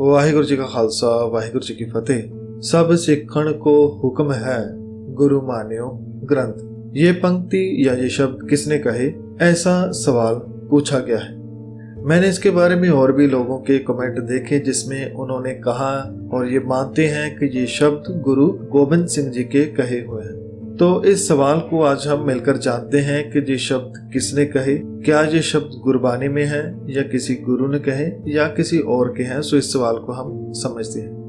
वाहिगुरु जी का खालसा वाहिगुरु जी की फतेह। सब सिखण को हुक्म है गुरु मान्यो ग्रंथ। ये पंक्ति या ये शब्द किसने कहे, ऐसा सवाल पूछा गया है। मैंने इसके बारे में और भी लोगों के कमेंट देखे जिसमें उन्होंने कहा और ये मानते हैं कि ये शब्द गुरु गोबिंद सिंह जी के कहे हुए हैं। तो इस सवाल को आज हम मिलकर जानते हैं कि ये शब्द किसने कहे, क्या ये शब्द गुरबानी में है या किसी गुरु ने कहे या किसी और के हैं। सो इस सवाल को हम समझते हैं।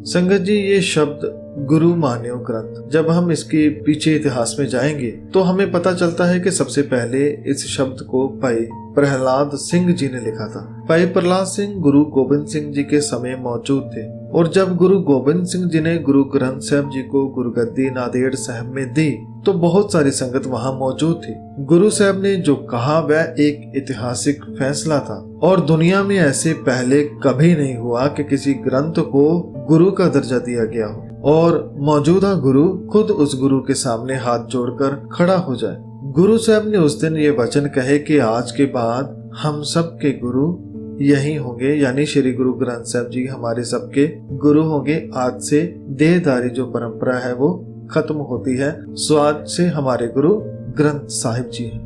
संगत जी, ये शब्द गुरु मान्यो ग्रंथ, जब हम इसके पीछे इतिहास में जाएंगे तो हमें पता चलता है कि सबसे पहले इस शब्द को भाई प्रहलाद सिंह जी ने लिखा था। भाई प्रहलाद सिंह गुरु गोबिंद सिंह जी के समय मौजूद थे और जब गुरु गोबिंद सिंह जी ने गुरु ग्रंथ साहब जी को गुरुगद्दी नांदेड़ साहब में दी तो बहुत सारी संगत वहां मौजूद थी। गुरु साहब ने जो कहा वह एक ऐतिहासिक फैसला था और दुनिया में ऐसे पहले कभी नहीं हुआ कि किसी ग्रंथ को गुरु का दर्जा दिया गया हो और मौजूदा गुरु खुद उस गुरु के सामने हाथ जोड़कर खड़ा हो जाए। गुरु साहब ने उस दिन ये वचन कहे कि आज के बाद हम सब के गुरु यही होंगे, यानी श्री गुरु ग्रंथ साहब जी हमारे सबके गुरु होंगे। आज से देहधारी जो परंपरा है वो खत्म होती है। सो आज से हमारे गुरु ग्रंथ साहिब जी हैं।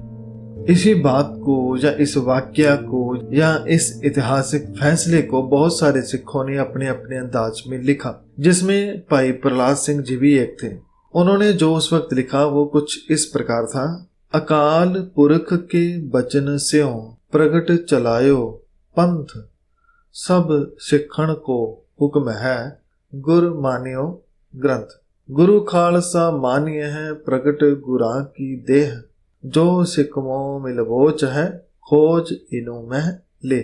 इसी बात को या इस वाक्य को या इस ऐतिहासिक फैसले को बहुत सारे सिखों ने अपने अपने अंदाज में लिखा, जिसमें भाई प्रहलाद सिंह जी भी एक थे। उन्होंने जो उस वक्त लिखा वो कुछ इस प्रकार था। अकाल पुरख के बचन स्यों प्रगट चलायो पंथ, सब सिखण को हुक्म है गुर मान्यो ग्रंथ। गुरु खालसा मान्य है प्रगट गुरा की देह, जो सिकमो मिलबोच है खोज इनु में ले।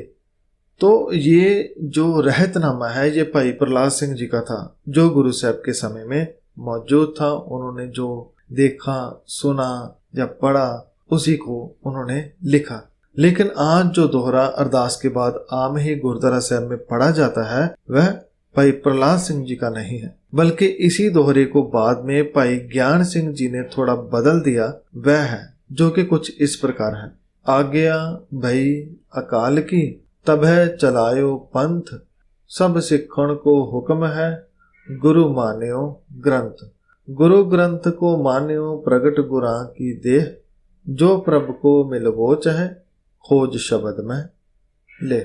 तो ये जो रहतनामा है ये भाई प्रहलाद सिंह जी का था, जो गुरु साहब के समय में मौजूद था। उन्होंने जो देखा सुना या पढ़ा उसी को उन्होंने लिखा। लेकिन आज जो दोहरा अरदास के बाद आम ही गुरुद्वारा साहब में पढ़ा जाता है वह भाई प्रहलाद सिंह जी का नहीं है, बल्कि इसी दोहरे को बाद में भाई ज्ञान सिंह जी ने थोड़ा बदल दिया। वह है जो कि कुछ इस प्रकार है। आज्ञा भई अकाल की तबह चलायो पंथ, सब सिखण को हुक्म है गुरु मान्यो ग्रंथ। गुरु ग्रंथ को मान्यो प्रगट गुरा की देह, जो प्रभु को मिलबोच है खोज शब्द में ले।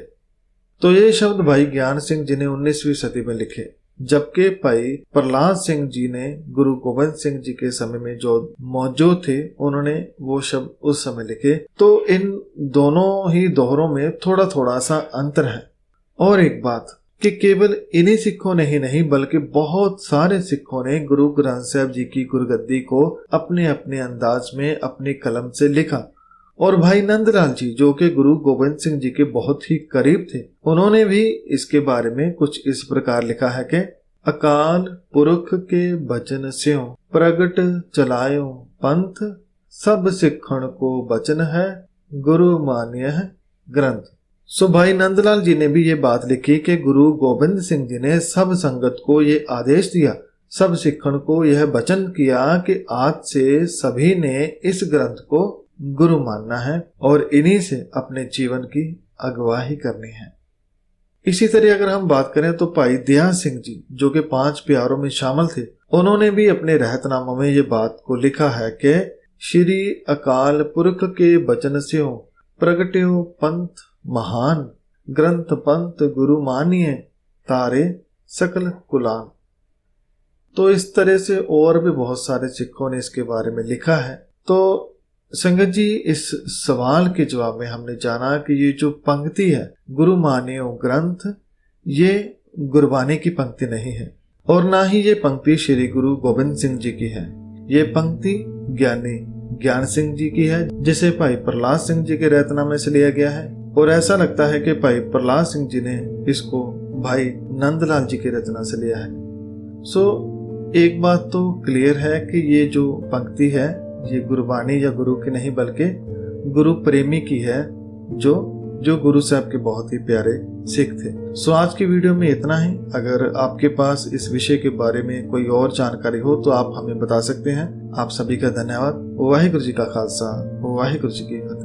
तो ये शब्द भाई ज्ञान सिंह जी ने 19वीं सदी में लिखे, जबकि भाई प्रहलाद सिंह जी ने गुरु गोबिंद सिंह जी के समय में जो मौजूद थे उन्होंने वो शब्द उस समय लिखे। तो इन दोनों ही दोहरों में थोड़ा थोड़ा सा अंतर है। और एक बात कि केवल इन्हीं सिखों ने ही नहीं बल्कि बहुत सारे सिखों ने गुरु ग्रंथ साहब जी की गुरुगद्दी को अपने अपने अंदाज में अपनी कलम से लिखा। और भाई नंदलाल जी जो कि गुरु गोबिंद सिंह जी के बहुत ही करीब थे, उन्होंने भी इसके बारे में कुछ इस प्रकार लिखा है कि अकाल पुरख के बचन स्यों प्रगट चलायो पंथ, सब सिखण को बचन है गुरु मान्य ग्रंथ। सो भाई नंदलाल जी ने भी ये बात लिखी कि गुरु गोबिंद सिंह जी ने सब संगत को ये आदेश दिया, सब सिखण को यह वचन किया कि आज से सभी ने इस ग्रंथ को गुरु मानना है और इन्हीं से अपने जीवन की अगुवाही करनी है। इसी तरह अगर हम बात करें तो भाई दया सिंह जी जो कि 5 प्यारों में शामिल थे, उन्होंने भी अपने रहतनामा में ये बात को लिखा है कि श्री अकाल पुरख के बचन स्यों प्रगट्यो पंथ महान, ग्रंथ पंथ गुरु मानिए तारे सकल कुलान। तो इस तरह से और भी बहुत सारे सिखों ने इसके बारे में लिखा है। तो संगत जी, इस सवाल के जवाब में हमने जाना कि ये जो पंक्ति है गुरु मान्यो ग्रंथ, ये गुरबानी की पंक्ति नहीं है और ना ही ये पंक्ति श्री गुरु गोबिंद सिंह जी की है। ये पंक्ति ज्ञानी ज्ञान सिंह जी की है, जिसे भाई प्रहलाद सिंह जी के रहतनामे से लिया गया है। और ऐसा लगता है कि भाई प्रहलाद सिंह जी ने इसको भाई नंदलाल जी के रचना से लिया है। सो एक बात तो क्लियर है कि ये जो पंक्ति है ये गुरबानी या गुरु की नहीं बल्कि गुरु प्रेमी की है, जो गुरु साहब के बहुत ही प्यारे सिख थे। सो आज की वीडियो में इतना ही। अगर आपके पास इस विषय के बारे में कोई और जानकारी हो तो आप हमें बता सकते हैं। आप सभी का धन्यवाद। वाहिगुरु जी का खालसा वाहिगुरु जी की फतेह।